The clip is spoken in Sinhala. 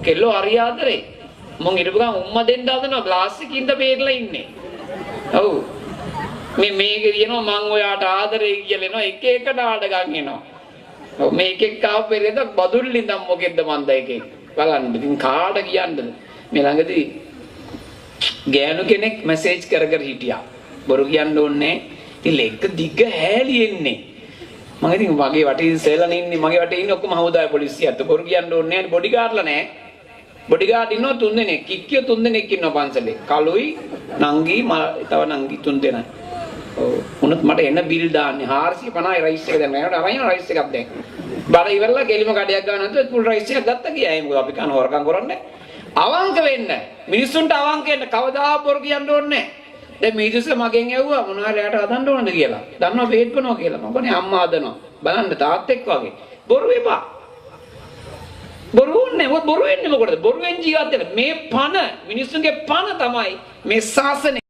කෙල්ලෝ හරි ආදරේ. මං ඊට ගමන් උම්ම දෙන්න හදනවා ග්ලාස් එකකින්ද බේරලා ඉන්නේ. ඔව්. මේක කියනවා මං ඔයාට ආදරේ කියලා එනවා එක එක නාටකම් එනවා. ඔව් මේක එක්ක ආව පෙරේද බදුල්ලි නම් මොකෙද්ද මන්ද එකේ. බලන්න ඉතින් කාට කියන්නද? මේ ළඟදී ගෑනු කෙනෙක් මැසේජ් කර හිටියා. බොරු කියන්න ඕනේ. ඉතින් එක දිග හැලී එන්නේ. මම ඉතින් වගේ වටේ සෙල්ලන ඉන්නේ මගේ වටේ ඉන්නේ ඔක්කොම හවුදාය පොලිසියත් බොරු කියන්න ඕනේ නැහැ බොඩිගාඩ්ලා නැහැ. බොඩිගාඩ් ඉන්නවා 3 දෙනෙක්. කික්කිය 3 දෙනෙක් ඉන්නවා පන්සලේ. කලුයි නංගි තව නංගි 3 දෙනා. ඔව් උනත් මට එන බිල් දාන්නේ 450යි රයිස් එක දැන් මම අරගෙන රයිස් එකක් දැන්. බර ඉවරලා ගෙලිම කඩයක් ගන්න නැතුව ෆුල් රයිස් එකක් ගත්තා ගියා. මොකද අපි කන හොරකම් කරන්නේ. අවංක වෙන්න. මිනිස්සුන්ට අවංක වෙන්න කවදා බොරු කියන්න ඕනේ නැහැ. දැන් මේ දිවස මගෙන් ඇහුවා මොනවාරි යට හදන්න ඕනද කියලා. දන්නවා බේත් බොනවා කියලා. මම කියන්නේ අම්මා හදනවා. බලන්න තාත්තෙක් වගේ. බොරු එපා. බොරු වෙන්නේ මොකටද? බොරුවෙන් ජීවත් වෙන මේ පණ මිනිස්සුන්ගේ පණ තමයි මේ ශාසනය